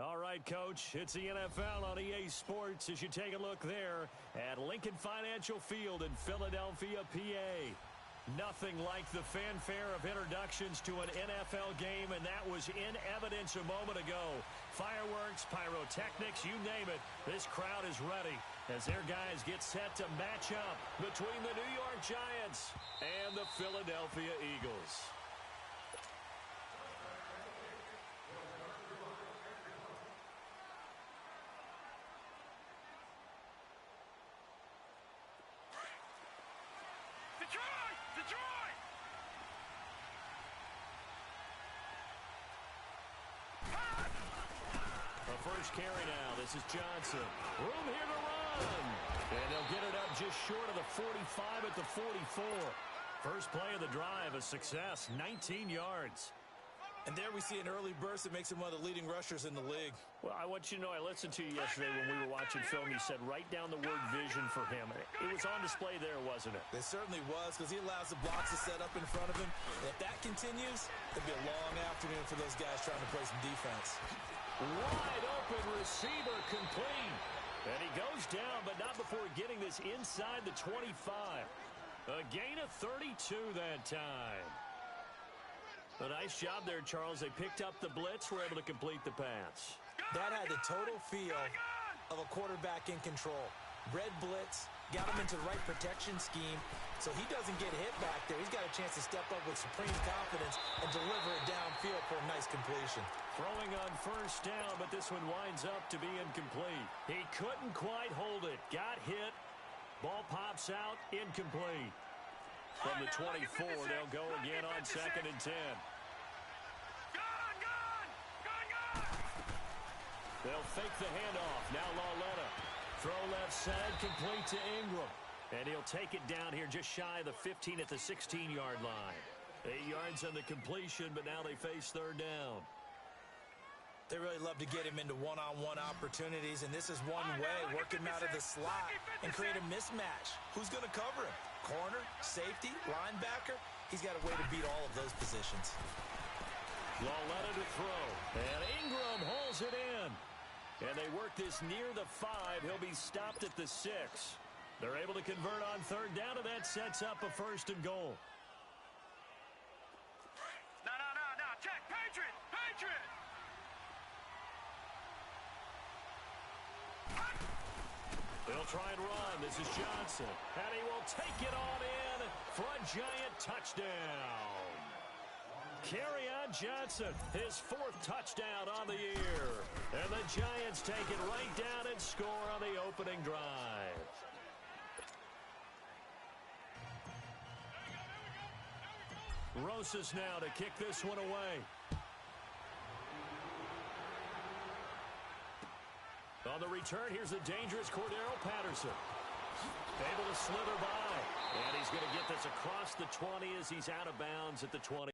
All right, Coach, it's the NFL on EA Sports as you take a look there at Lincoln Financial Field in Philadelphia, PA. Nothing like the fanfare of introductions to an NFL game, and that was in evidence a moment ago. Fireworks, pyrotechnics, you name it, this crowd is ready as their guys get set to match up between the New York Giants and the Philadelphia Eagles. Detroit! A first carry now. This is Johnson. Room here to run. And they'll get it up just short of the 45 at the 44. First play of the drive, a success, 19 yards. And there we see an early burst that makes him one of the leading rushers in the league. Well, I want you to know, I listened to you yesterday when we were watching film. You said write down the word vision for him. It was on display there, wasn't it? It certainly was, because he allows the blocks to set up in front of him. And if that continues, it'll be a long afternoon for those guys trying to play some defense. Wide open receiver complete. And he goes down, but not before getting this inside the 25. A gain of 32 that time. A nice job there, Charles. They picked up the blitz, were able to complete the pass. That had the total feel of a quarterback in control. Red blitz, got him into the right protection scheme, so he doesn't get hit back there. He's got a chance to step up with supreme confidence and deliver it downfield for a nice completion. Throwing on first down, but this one winds up to be incomplete. He couldn't quite hold it. Got hit. Ball pops out, incomplete. From the 24, they'll go again on 2nd and 10. They'll fake the handoff. Now Lauletta. Throw left side, complete to Ingram. And he'll take it down here just shy of the 15 at the 16-yard line. 8 yards on the completion, but now they face third down. They really love to get him into one-on-one opportunities, and this is one way. Work him out of the slot and create a mismatch. Who's going to cover him? Corner, safety, linebacker? He's got a way to beat all of those positions. Lauletta to throw. And Ingram hauls it in. And they work this near the 5. He'll be stopped at the 6. They're able to convert on third down, and that sets up a 1st and goal. No. Check. Patriot! They'll try and run. This is Johnson. And he will take it on in for a Giant touchdown. Kerryon Johnson, his 4th touchdown on the year. And the Giants take it right down and score on the opening drive. Rosas now to kick this one away. On the return, here's the dangerous Cordero Patterson. Able to slither by. And he's going to get this across the 20 as he's out of bounds at the 20.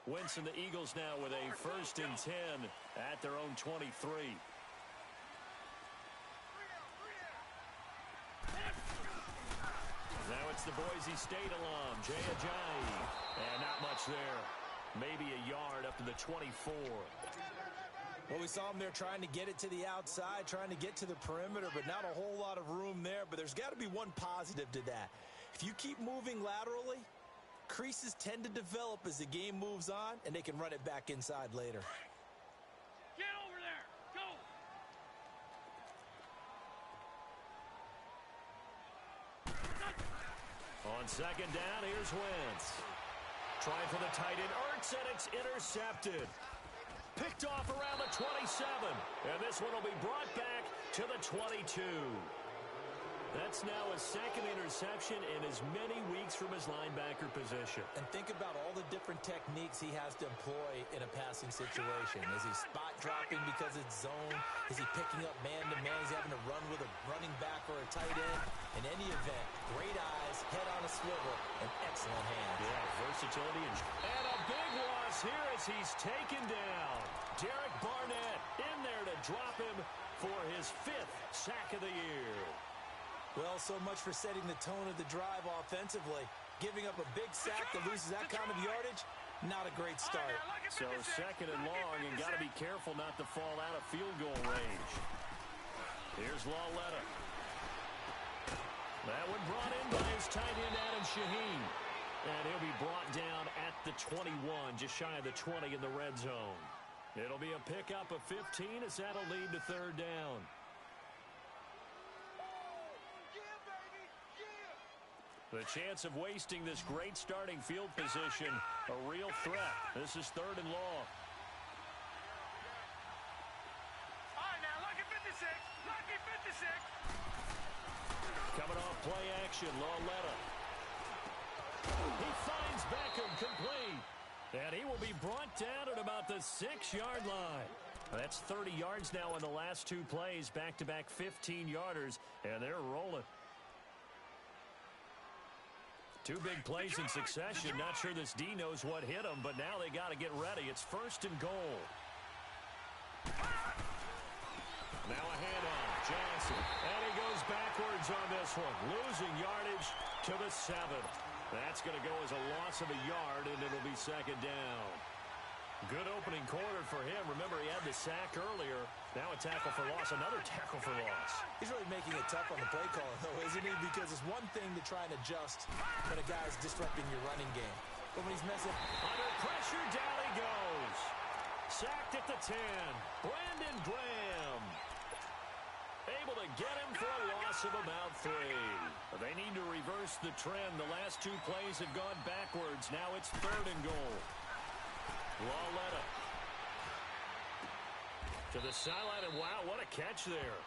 Winston, the Eagles now with a 1st and 10 at their own 23. Now it's the Boise State alum, Jay Ajayi. And not much there. Maybe a yard up to the 24. Well, we saw him there trying to get it to the outside, trying to get to the perimeter, but not a whole lot of room there. But there's got to be one positive to that. If you keep moving laterally, creases tend to develop as the game moves on, and they can run it back inside later. Get over there. Go. On 2nd down, here's Wentz. Trying for the tight end, Ertz, and it's intercepted. Picked off around the 27. And this one will be brought back to the 22. That's now a second interception in as many weeks from his linebacker position. And think about all the different techniques he has to employ in a passing situation. Is he spot dropping because it's zone? Is he picking up man-to-man? He's having to run with a running back or a tight end. In any event, great eyes, head on a swivel, and excellent hands. Yeah, versatility. And a big loss here as he's taken down. Derek Barnett in there to drop him for his 5th sack of the year. Well, so much for setting the tone of the drive offensively. Giving up a big sack that loses that kind of yardage, not a great start. So second and long, and got to be careful not to fall out of field goal range. Here's Lauletta. That one brought in by his tight end, Adam Shaheen. And he'll be brought down at the 21, just shy of the 20 in the red zone. It'll be a pickup of 15 as that'll lead to third down. The chance of wasting this great starting field position, a real threat. This is third and long. All right, now, lucky 56. Lucky 56. Coming off play action, Lauletta. He finds Beckham complete. And he will be brought down at about the 6-yard line. That's 30 yards now in the last 2 plays, back-to-back 15-yarders, and they're rolling. 2 big plays in succession. Not sure this D knows what hit him, but now they got to get ready. It's first and goal. Now a handoff. Johnson. And he goes backwards on this one. Losing yardage to the 7. That's going to go as a loss of a yard, and it'll be second down. Good opening quarter for him. Remember, he had the sack earlier. Now a tackle for loss, another tackle for loss. He's really making it tough on the play caller, though, isn't he? Because it's one thing to try and adjust when a guy's disrupting your running game. But when he's messing under pressure, down he goes. Sacked at the 10. Brandon Graham. Able to get him for a loss of about 3. They need to reverse the trend. The last 2 plays have gone backwards. Now it's third and goal. Lauletta to the sideline, and wow, what a catch there.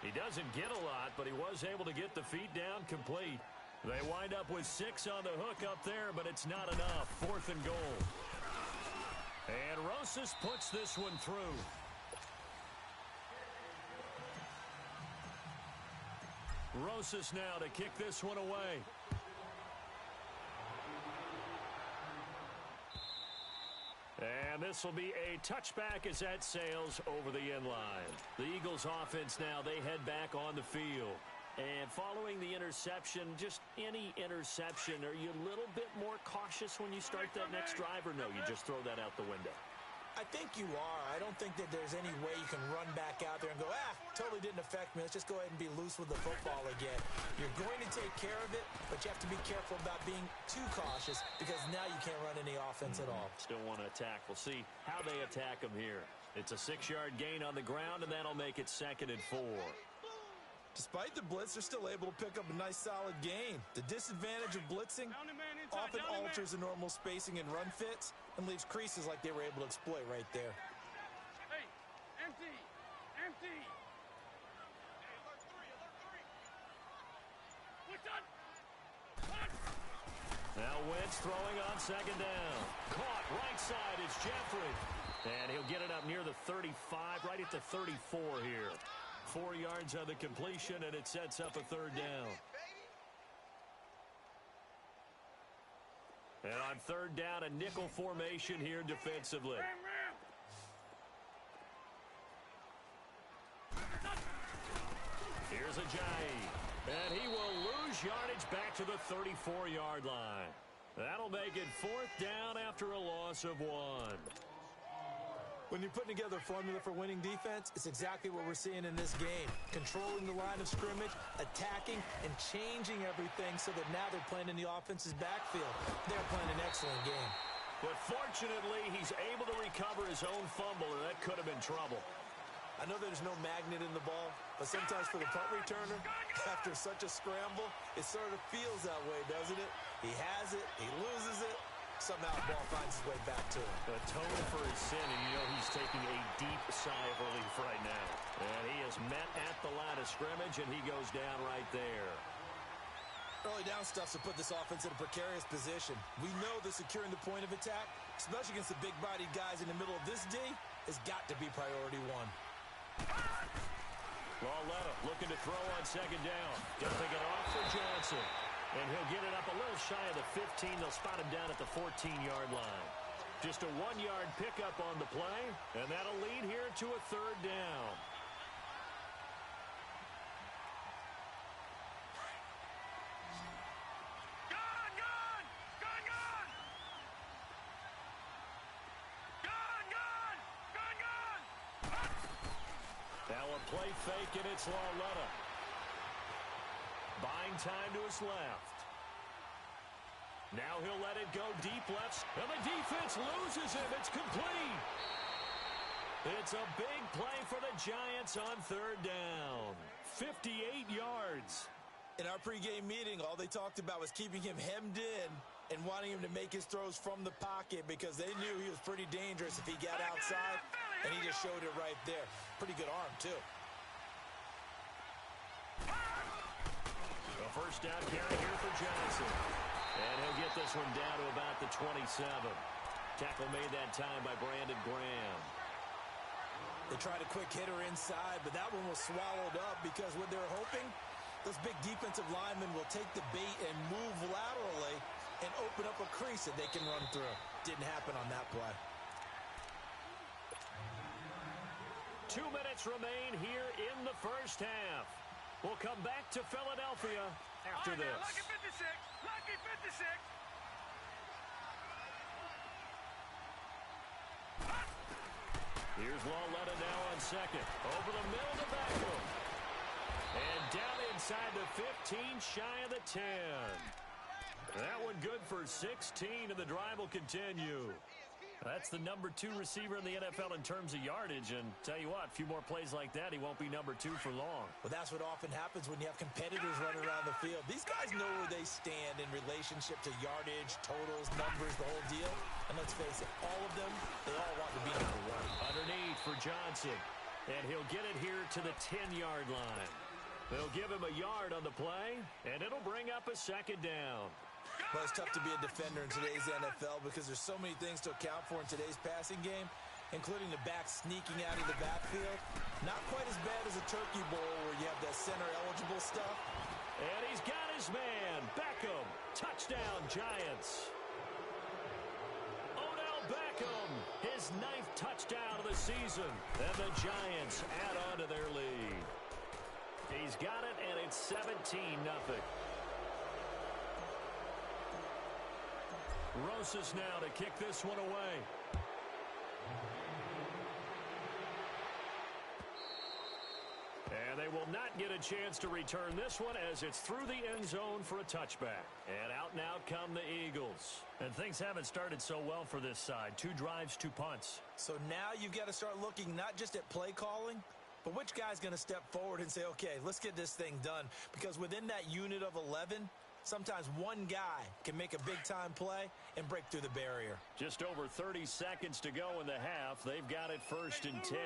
He doesn't get a lot, but he was able to get the feet down complete. They wind up with 6 on the hook up there, but it's not enough. Fourth and goal. And Rosas puts this one through. Rosas now to kick this one away. And this will be a touchback as that sails over the end line. The Eagles offense now, they head back on the field. And following the interception, just any interception, are you a little bit more cautious when you start that next drive, or no, you just throw that out the window? I think you are. I don't think that there's any way you can run back out there and go, totally didn't affect me. Let's just go ahead and be loose with the football again. You're going to take care of it, but you have to be careful about being too cautious because now you can't run any offense at all. Still want to attack. We'll see how they attack them here. It's a 6-yard gain on the ground, and that'll make it second and 4. Despite the blitz, they're still able to pick up a nice solid gain. The disadvantage of blitzing often alters the normal spacing and run fits and leaves creases like they were able to exploit right there. Hey, empty. Empty. What's up? Now Wentz throwing on second down. Caught right side is Jeffrey. And he'll get it up near the 35, right at the 34 here. 4 yards on the completion, and it sets up a third down. And on third down, a nickel formation here defensively. Here's Ajayi. And he will lose yardage back to the 34-yard line. That'll make it fourth down after a loss of 1. When you're putting together a formula for winning defense, it's exactly what we're seeing in this game. Controlling the line of scrimmage, attacking, and changing everything so that now they're playing in the offense's backfield. They're playing an excellent game. But fortunately, he's able to recover his own fumble, and that could have been trouble. I know there's no magnet in the ball, but sometimes for the punt returner, after such a scramble, it sort of feels that way, doesn't it? He has it, he loses it, Somehow the ball finds its way back to him. Atone for his sin, and you know he's taking a deep sigh of relief right now. And he is met at the line of scrimmage, and he goes down right there. Early down stuff to put this offense in a precarious position. We know that securing the point of attack, especially against the big-bodied guys in the middle of this D, has got to be priority one. Lauletta looking to throw on second down. Dumping it off for Johnson. And he'll get it up a little shy of the 15. They'll spot him down at the 14-yard line. Just a 1-yard pickup on the play, and that'll lead here to a third down. Now a play fake, and it's Lauletta. Buying time to his left. Now he'll let it go deep left. And the defense loses him. It's complete. It's a big play for the Giants on third down. 58 yards. In our pregame meeting, all they talked about was keeping him hemmed in and wanting him to make his throws from the pocket because they knew he was pretty dangerous if he got outside, and he just showed it right there. Pretty good arm, too. A first down carry here for Johnson. And he'll get this one down to about the 27. Tackle made that time by Brandon Graham. They tried a quick hitter inside, but that one was swallowed up because what they're hoping, those big defensive linemen will take the bait and move laterally and open up a crease that they can run through. Didn't happen on that play. 2 minutes remain here in the first half. We'll come back to Philadelphia after this. Lucky 56. Lucky 56. Here's Lauletta now on second. Over the middle to Beckham. And down inside the 15, shy of the 10. That one good for 16, and the drive will continue. That's the number 2 receiver in the NFL in terms of yardage, and tell you what, a few more plays like that, he won't be number 2 for long. Well, that's what often happens when you have competitors running around the field. These guys know where they stand in relationship to yardage, totals, numbers, the whole deal. And let's face it, all of them, they all want to be number 1. Underneath for Johnson, and he'll get it here to the 10-yard line. They'll give him a yard on the play, and it'll bring up a second down. Well, it's tough to be a defender in today's NFL because there's so many things to account for in today's passing game, including the back sneaking out of the backfield. Not quite as bad as a turkey bowl where you have that center-eligible stuff. And he's got his man, Beckham. Touchdown, Giants. Odell Beckham, his 9th touchdown of the season. And the Giants add on to their lead. He's got it, and it's 17-0. Rosas now to kick this one away. And they will not get a chance to return this one as it's through the end zone for a touchback. And out and out come the Eagles. And things haven't started so well for this side. 2 drives, 2 punts. So now you've got to start looking not just at play calling, but which guy's going to step forward and say, okay, let's get this thing done. Because within that unit of 11, sometimes one guy can make a big-time play and break through the barrier. Just over 30 seconds to go in the half. They've got it 1st and 10.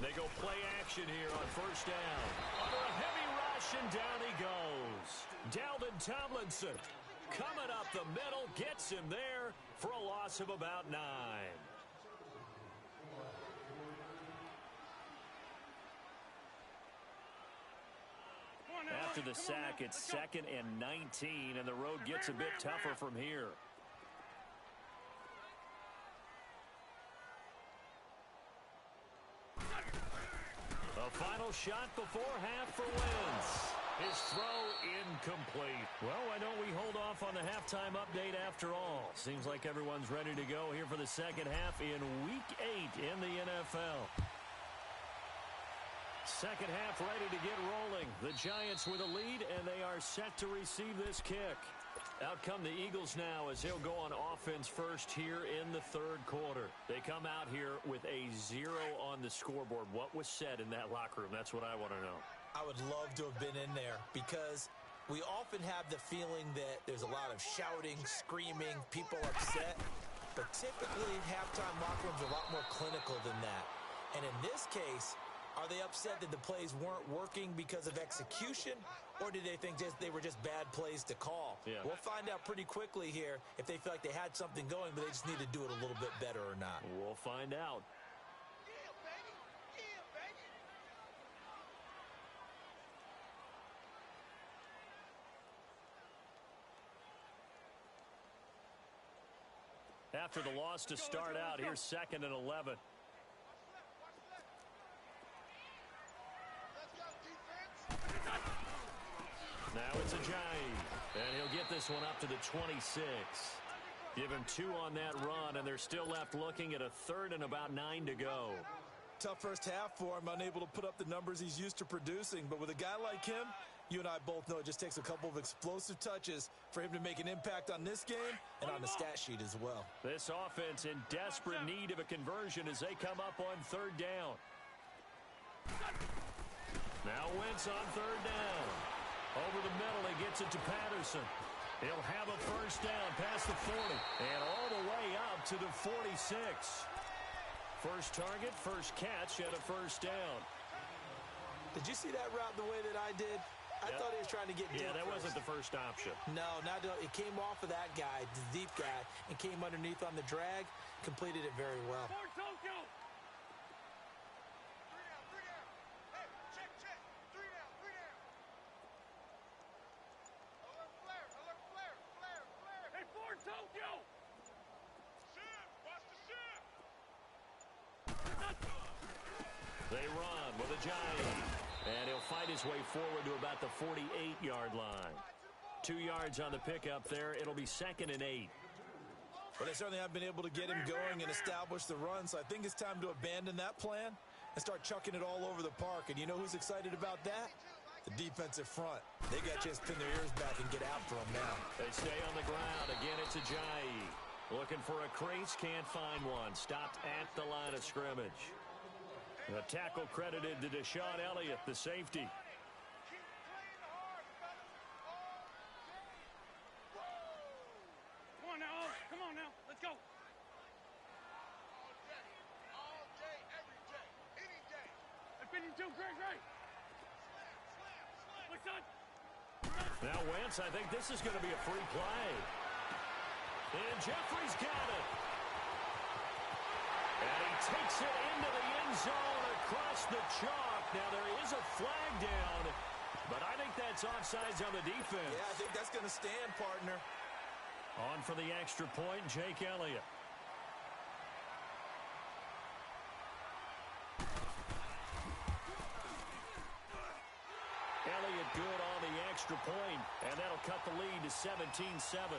They go play action here on 1st down. Under a heavy rush, and down he goes. Dalvin Tomlinson coming up the middle, gets him there for a loss of about 9. After the sack, it's 2nd and 19, and the road gets a bit tougher from here. A final shot before half for Wentz. His throw incomplete. Well, why don't we hold off on the halftime update after all? Seems like everyone's ready to go here for the second half in Week 8 in the NFL. Second half ready to get rolling. The Giants with a lead, and they are set to receive this kick. Out come the Eagles now as they'll go on offense first here in the 3rd quarter. They come out here with a 0 on the scoreboard. What was said in that locker room? That's what I want to know. I would love to have been in there because we often have the feeling that there's a lot of shouting, screaming, people upset. But typically, halftime locker rooms are a lot more clinical than that. And in this case, are they upset that the plays weren't working because of execution, or did they think they were just bad plays to call? Yeah. We'll find out pretty quickly here if they feel like they had something going, but they just need to do it a little bit better or not. We'll find out. After the loss to start out, here's 2nd and 11. Now it's Ajayi, and he'll get this one up to the 26. Give him 2 on that run, and they're still left looking at a 3rd and about 9 to go. Tough first half for him, unable to put up the numbers he's used to producing. But with a guy like him, you and I both know it just takes a couple of explosive touches for him to make an impact on this game and on the stat sheet as well. This offense in desperate need of a conversion as they come up on 3rd down. Now Wentz on 3rd down. Over the middle, he gets it to Patterson. He'll have a first down past the 40 and all the way up to the 46. First target, first catch, and a first down. Did you see that route the way that I did? I thought he was trying to get deep. Yeah, that first. wasn't the first option. No, it came off of that guy, the deep guy, and came underneath on the drag, completed it very well. For Tokyo. 3 down. Hey, check. 3 down. Alert flare. Hey, for Tokyo. Ship, watch the ship. They run with Ajayi. And he'll fight his way forward to about the 48-yard line. 2 yards on the pickup there. It'll be 2nd and 8. Well, they certainly haven't been able to get him going and establish the run, so I think it's time to abandon that plan and start chucking it all over the park. And you know who's excited about that? The defensive front. They got to just pin their ears back and get after him now. They stay on the ground. Again, it's Ajayi. Looking for a crease, can't find one. Stopped at the line of scrimmage. The tackle credited to Deshaun Elliott, the safety. Come on now. Let's go. All day, every day, any day. I've been too great. What's up? Now Wentz, I think this is going to be a free play. And Jeffrey's got it. And he takes it into the end zone across the chalk. Now there is a flag down, but I think that's offsides on the defense. Yeah, I think that's going to stand, partner. On for the extra point, Jake Elliott. Elliott good on the extra point, and that'll cut the lead to 17-7.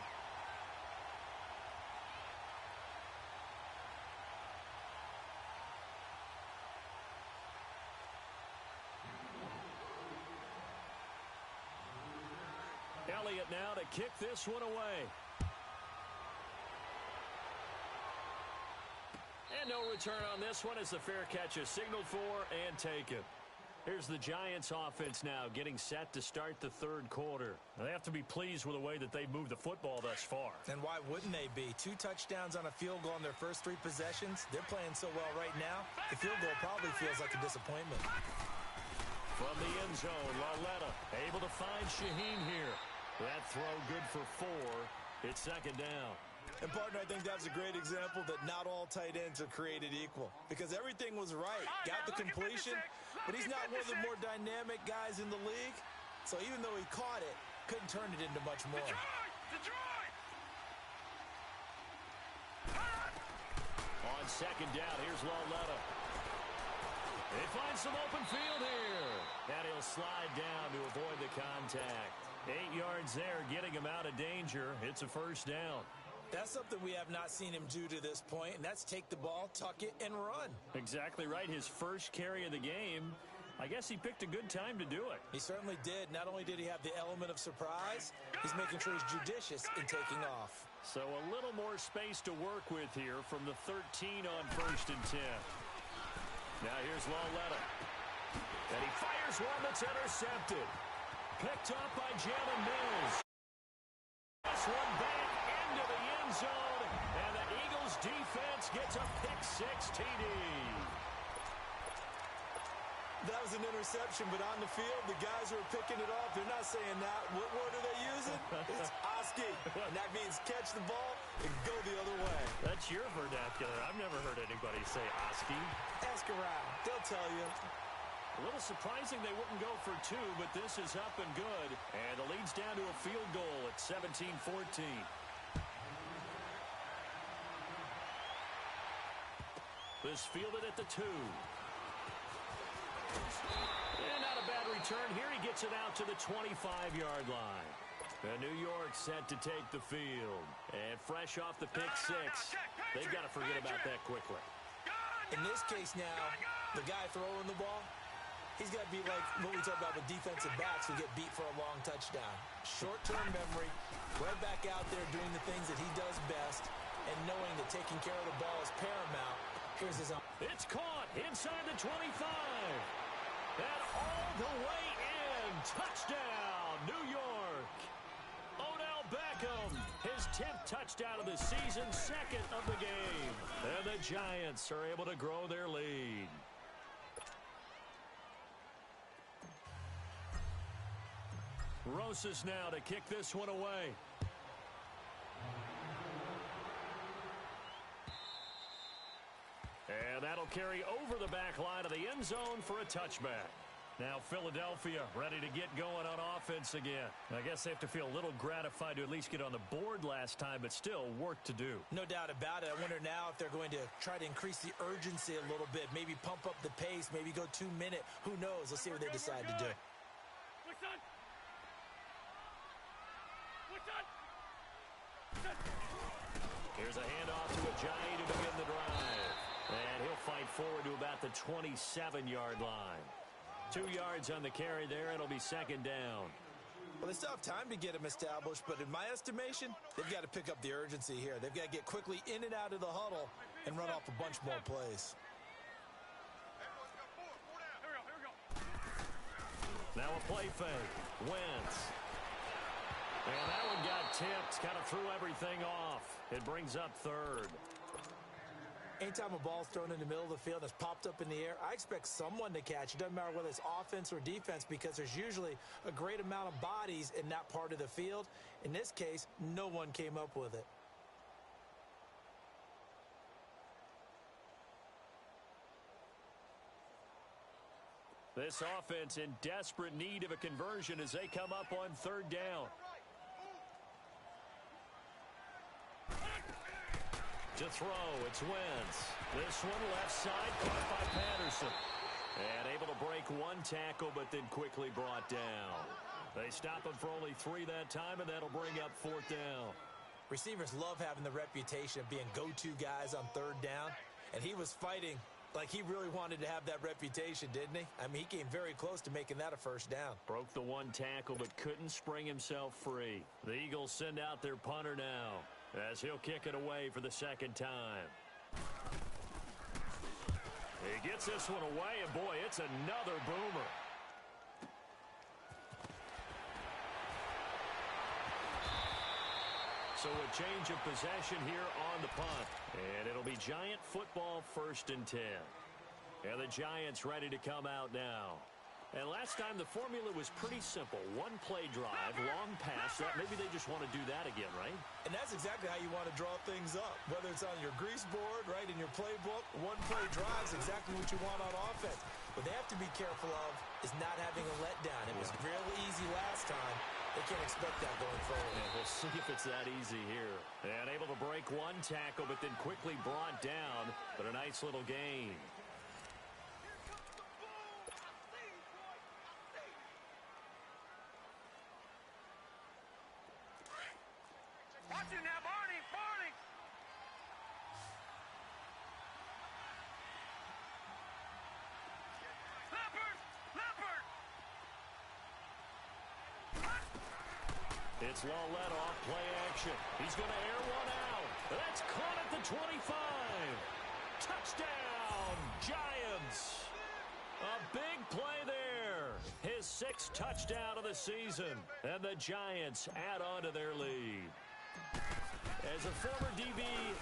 Elliott now to kick this one away. And no return on this one as the fair catch is signaled for and taken. Here's the Giants offense now getting set to start the 3rd quarter. They have to be pleased with the way that they moved the football thus far. And why wouldn't they be? 2 touchdowns on a field goal in their first 3 possessions. They're playing so well right now, the field goal probably feels like a disappointment. From the end zone, Lauletta able to find Shaheen here. That throw good for 4. It's 2nd down. And, partner, I think that's a great example that not all tight ends are created equal. Because everything was right. Got the completion, but he's not one of the more dynamic guys in the league. So even though he caught it, couldn't turn it into much more. Detroit! On 2nd down, here's Lauletta. They find some open field here. And he'll slide down to avoid the contact. 8 yards there, getting him out of danger. It's a first down. That's something we have not seen him do to this point, and that's take the ball, tuck it, and run. Exactly right. His first carry of the game. I guess he picked a good time to do it. He certainly did. Not only did he have the element of surprise, he's making sure he's judicious in taking off. So a little more space to work with here from the 13 on 1st and 10. Now here's Lauletta. And he fires one that's intercepted. Picked up by Jalen Mills. This one back into the end zone. And the Eagles defense gets a pick-6 TD. That was an interception, but on the field, the guys who are picking it off, they're not saying that. What word are they using? It's Oski. And that means catch the ball and go the other way. That's your vernacular. I've never heard anybody say Oski. Ask around. They'll tell you. A little surprising they wouldn't go for two, but this is up and good. And the lead's down to a field goal at 17-14. This fielded at the 2. And not a bad return here. He gets it out to the 25-yard line. And New York set to take the field. And fresh off the pick-6, they've got to forget about that quickly. In this case now, the guy throwing the ball, he's got to be like what we talk about with defensive backs who get beat for a long touchdown. Short-term memory, right back out there doing the things that he does best, and knowing that taking care of the ball is paramount. Here's his own. It's caught inside the 25. And all the way in. Touchdown, New York. Odell Beckham, his 10th touchdown of the season, 2nd of the game. And the Giants are able to grow their lead. Rosas now to kick this one away. And that'll carry over the back line of the end zone for a touchback. Now Philadelphia ready to get going on offense again. I guess they have to feel a little gratified to at least get on the board last time, but still work to do. No doubt about it. I wonder now if they're going to try to increase the urgency a little bit, maybe pump up the pace, maybe go 2-minute. Who knows? Let's see what they decide to do. Here's a handoff to Ajayi to begin the drive. And he'll fight forward to about the 27-yard line. 2 yards on the carry there. It'll be 2nd down. Well, they still have time to get him established, but in my estimation, they've got to pick up the urgency here. They've got to get quickly in and out of the huddle and run off a bunch more plays. Now a play fake. Wentz. And that one got tipped. Kind of threw everything off. It brings up 3rd. Anytime a ball's thrown in the middle of the field that's popped up in the air, I expect someone to catch. It doesn't matter whether it's offense or defense because there's usually a great amount of bodies in that part of the field. In this case, no one came up with it. This offense in desperate need of a conversion as they come up on 3rd down. To throw, it's Wentz. This one left side, caught by Patterson. And able to break one tackle, but then quickly brought down. They stop him for only 3 that time, and that'll bring up 4th down. Receivers love having the reputation of being go-to guys on 3rd down. And he was fighting like he really wanted to have that reputation, didn't he? I mean, he came very close to making that a 1st down. Broke the one tackle, but couldn't spring himself free. The Eagles send out their punter now, as he'll kick it away for the 2nd time. He gets this one away, and boy, it's another boomer. So a change of possession here on the punt. And it'll be Giant football, 1st and 10. And the Giants ready to come out now. And last time the formula was pretty simple. One play drive, long pass. Maybe they just want to do that again, right? And that's exactly how you want to draw things up. Whether it's on your grease board, right, in your playbook, one play drive is exactly what you want on offense. What they have to be careful of is not having a letdown. It was real easy last time. They can't expect that going forward. And we'll see if it's that easy here. And able to break one tackle, but then quickly brought down. But a nice little gain. Watch it now, Barney! Barney! Leopard! Leopard! It's Lawlett off play action. He's going to air one out. That's caught at the 25. Touchdown, Giants! A big play there. His 6th touchdown of the season. And the Giants add on to their lead. As a former DB,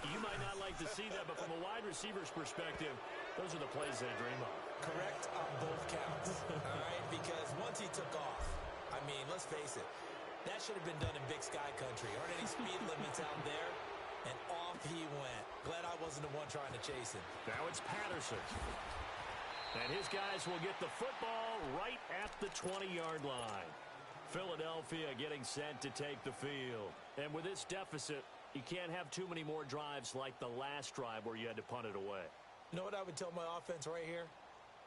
you might not like to see that, but from a wide receiver's perspective, those are the plays they dream of. Correct on both counts, all right? Because once he took off, I mean, let's face it, that should have been done in Big Sky Country. Aren't any speed limits out there? And off he went. Glad I wasn't the one trying to chase him. Now it's Patterson. And his guys will get the football right at the 20-yard line. Philadelphia getting set to take the field. And with this deficit, you can't have too many more drives like the last drive where you had to punt it away. You know what I would tell my offense right here?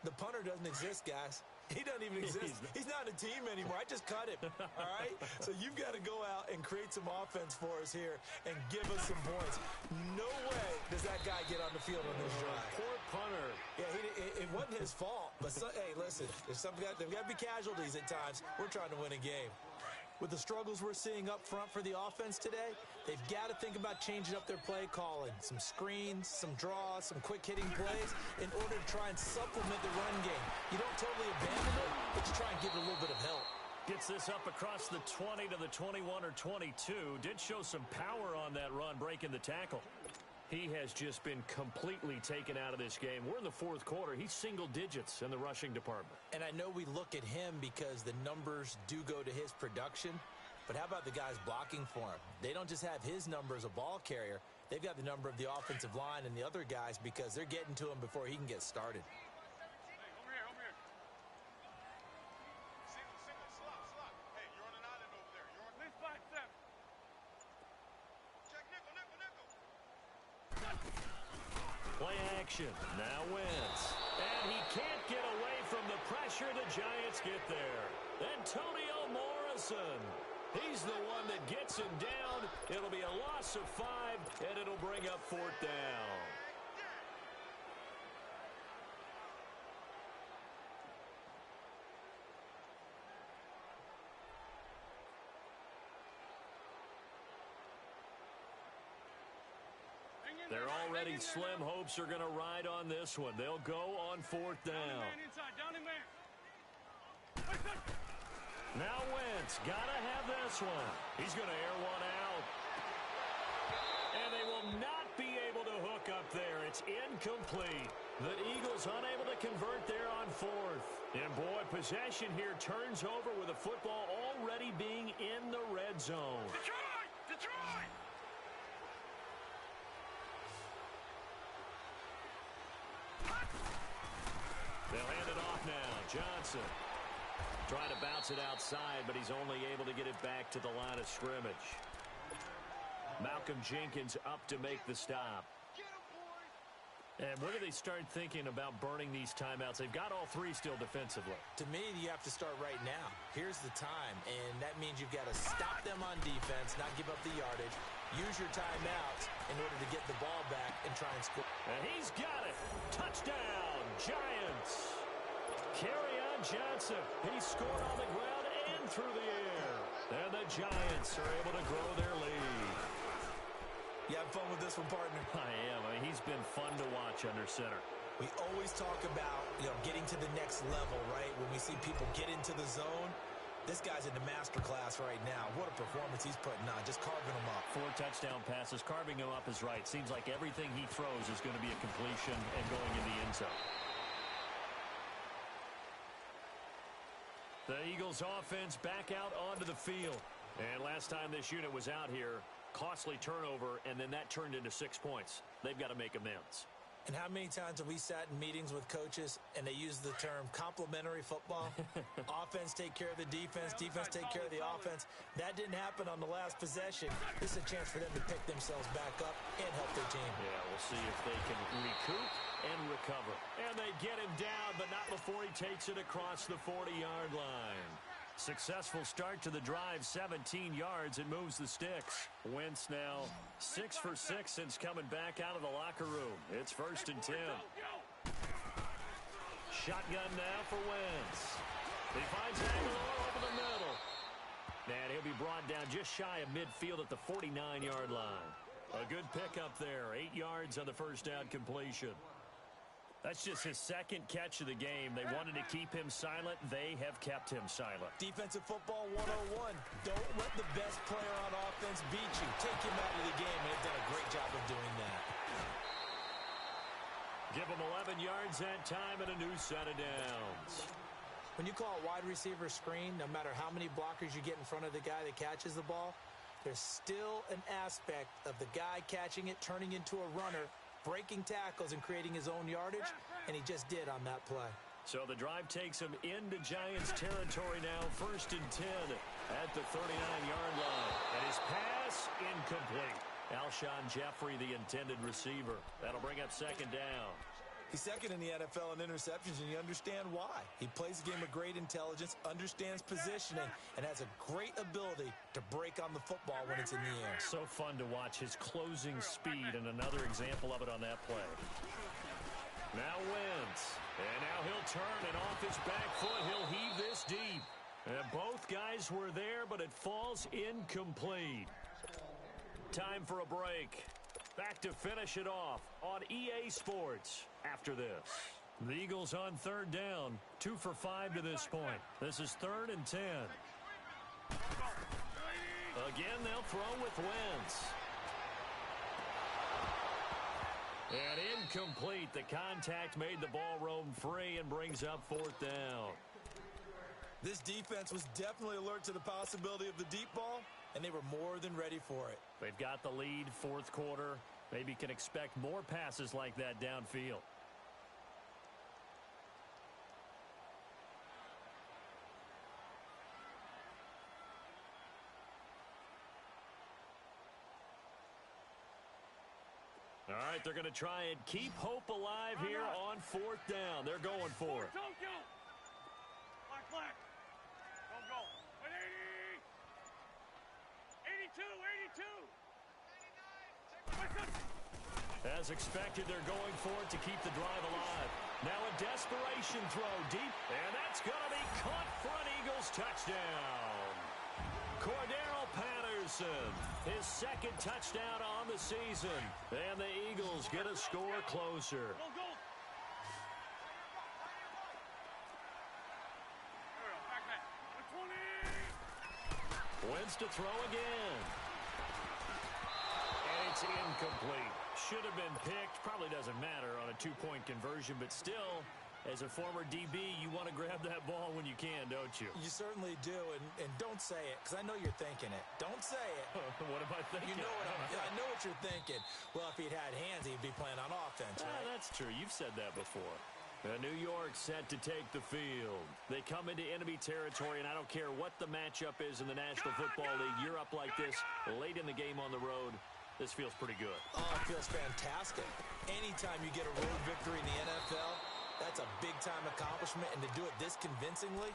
The punter doesn't exist, guys. He doesn't even exist. He's not a team anymore. I just cut him, all right? So you've got to go out and create some offense for us here and give us some points. No way does that guy get on the field on this drive. Poor punter. Yeah, it wasn't his fault. But, hey, listen, there's got to be casualties at times. We're trying to win a game. With the struggles we're seeing up front for the offense today, they've got to think about changing up their play calling. Some screens, some draws, some quick-hitting plays in order to try and supplement the run game. You don't totally abandon it, but you try and give it a little bit of help. Gets this up across the 20 to the 21 or 22. Did show some power on that run, breaking the tackle. He has just been completely taken out of this game. We're in the 4th quarter. He's single digits in the rushing department. And I know we look at him because the numbers do go to his production, but how about the guys blocking for him? They don't just have his number as a ball carrier. They've got the number of the offensive line and the other guys because they're getting to him before he can get started. Play action. Now Wentz. And he can't get away from the pressure. The Giants get there. Antonio Morrison. He's the one that gets him down. It'll be a loss of 5, and it'll bring up 4th down. Their already slim hopes are going to ride on this one. They'll go on 4th down. Now Wentz, got to have this one. He's going to air one out. And they will not be able to hook up there. It's incomplete. The Eagles unable to convert there on 4th. And boy, possession here turns over with the football already being in the red zone. Detroit! Detroit! They'll hand it off now. Johnson trying to bounce it outside, but he's only able to get it back to the line of scrimmage. Malcolm Jenkins up to make the stop. And where do they start thinking about burning these timeouts? They've got all 3 still defensively. To me, you have to start right now. Here's the time, and that means you've got to stop them on defense, not give up the yardage, use your timeouts in order to get the ball back and try and score. And he's got it. Touchdown, Giants. Kerryon Johnson. He scored on the ground and through the air. And the Giants are able to grow their lead. You having fun with this one, partner? I am. I mean, he's been fun to watch under center. We always talk about, getting to the next level, right? When we see people get into the zone, this guy's in the master class right now. What a performance he's putting on, just carving them up. 4 touchdown passes. Carving him up is right. Seems like everything he throws is going to be a completion and going in the end zone. The Eagles offense back out onto the field. And last time this unit was out here, costly turnover, and then that turned into 6 points. They've got to make amends. And how many times have we sat in meetings with coaches and they use the term complementary football? Offense take care of the defense, defense take care of the offense. That didn't happen on the last possession. This is a chance for them to pick themselves back up and help their team. Yeah, we'll see if they can recoup and recover. And they get him down, but not before he takes it across the 40-yard line. Successful start to the drive, 17 yards. It moves the sticks. Wentz now 6 for 6 since coming back out of the locker room. It's 1st and 10. Shotgun now for Wentz. He finds Aguilar over the middle. And he'll be brought down just shy of midfield at the 49-yard line. A good pickup there. 8 yards on the first down completion. That's just his second catch of the game. They wanted to keep him silent. They have kept him silent. Defensive football 101. Don't let the best player on offense beat you. Take him out of the game, and they've done a great job of doing that. Give him 11 yards that time and a new set of downs. When you call a wide receiver screen, no matter how many blockers you get in front of the guy that catches the ball, there's still an aspect of the guy catching it, turning into a runner, breaking tackles and creating his own yardage, and he just did on that play. So the drive takes him into Giants territory now, 1st and 10 at the 39-yard line. And his pass incomplete. Alshon Jeffrey, the intended receiver. That'll bring up 2nd down. He's second in the NFL in interceptions, and you understand why. He plays a game of great intelligence, understands positioning, and has a great ability to break on the football when it's in the air. So fun to watch his closing speed, and another example of it on that play. Now Wentz, and now he'll turn, and off his back foot, he'll heave this deep. And both guys were there, but it falls incomplete. Time for a break. Back to finish it off on EA Sports after this. The Eagles on 3rd down, 2 for 5 to this point. This is 3rd and 10. Again, they'll throw with Wentz. And incomplete. The contact made the ball roam free and brings up 4th down. This defense was definitely alert to the possibility of the deep ball, and they were more than ready for it. They've got the lead, 4th quarter. Maybe can expect more passes like that downfield. All right, they're going to try and keep hope alive here on 4th down. They're going for it. Don't go. Black. Don't go. 82, 82. As expected, they're going for it to keep the drive alive. Now a desperation throw deep, and that's going to be caught for an Eagles touchdown. Cordero Patterson, his 2nd touchdown on the season, and the Eagles get a score closer. Don't go. Back. 20. Wentz to throw again. And it's incomplete. Should have been picked. Probably doesn't matter on a 2-point conversion, but still, as a former DB, you want to grab that ball when you can, don't you? You certainly do, and don't say it, because I know you're thinking it. Don't say it. What am I thinking? You know I know what you're thinking. Well, if he'd had hands, he'd be playing on offense, right? That's true. You've said that before. New York set to take the field. They come into enemy territory, and I don't care what the matchup is in the National Football League. You're up like this late in the game on the road. This feels pretty good. Oh, it feels fantastic. Anytime you get a road victory in the NFL, that's a big-time accomplishment, and to do it this convincingly,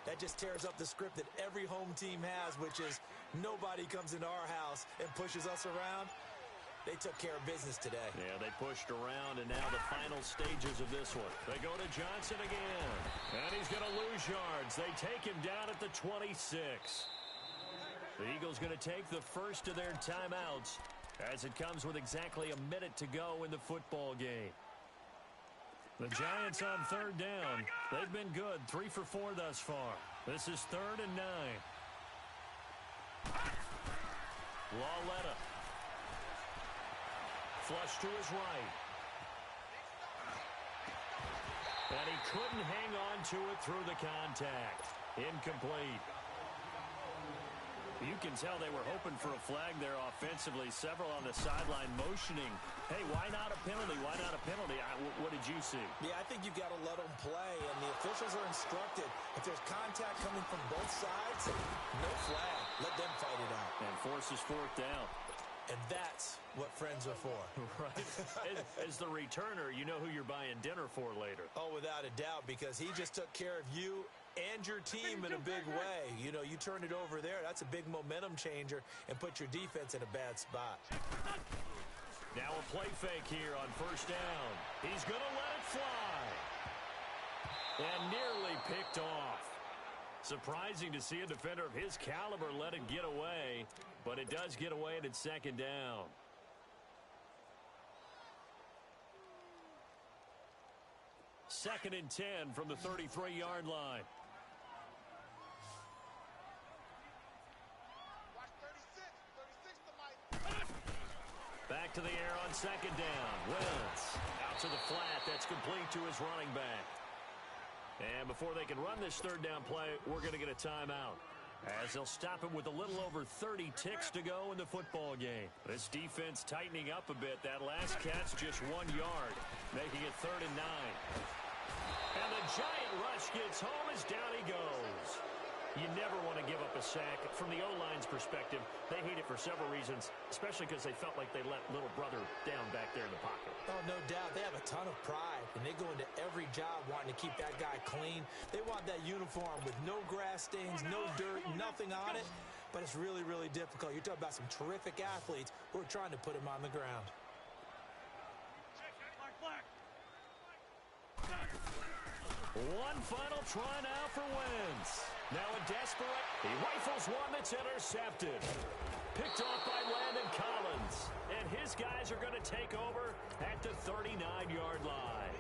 that just tears up the script that every home team has, which is nobody comes into our house and pushes us around. They took care of business today. Yeah, they pushed around, and now the final stages of this one. They go to Johnson again, and he's going to lose yards. They take him down at the 26. The Eagles going to take the first of their timeouts as it comes with exactly a minute to go in the football game. The Giants on 3rd down. They've been good, 3 for 4 thus far. This is 3rd and 9. Lauletta. Flush to his right. And he couldn't hang on to it through the contact. Incomplete. You can tell they were hoping for a flag there offensively. Several on the sideline motioning. Hey, why not a penalty? Why not a penalty? What did you see? Yeah, I think you've got to let them play, and the officials are instructed. If there's contact coming from both sides, no flag. Let them fight it out. And forces 4th down. And that's what friends are for. Right. As the returner, you know who you're buying dinner for later. Oh, without a doubt, because he just took care of you and your team in a big way. You know, you turn it over there, that's a big momentum changer, and put your defense in a bad spot. Now a play fake here on 1st down. He's going to let it fly. And nearly picked off. Surprising to see a defender of his caliber let it get away, but it does get away and it's 2nd down. 2nd and 10 from the 33-yard line. Watch 36 to Mike. Back to the air on 2nd down. Wentz out to the flat. That's complete to his running back. And before they can run this 3rd down play, we're going to get a timeout, as they'll stop him with a little over 30 ticks to go in the football game. This defense tightening up a bit. That last catch just 1 yard, making it 3rd and 9. And the giant rush gets home as down he goes. You never want to give up a sack. From the O-line's perspective, they hate it for several reasons, especially because they felt like they let little brother down back there in the pocket. Oh, no doubt. They have a ton of pride, and they go into every job wanting to keep that guy clean. They want that uniform with no grass stains, no dirt, nothing on it. But it's really, really difficult. You're talking about some terrific athletes who are trying to put him on the ground. One final try now for Wentz. Now a desperate. He rifles one that's intercepted. Picked off by Landon Collins. And his guys are going to take over at the 39-yard line.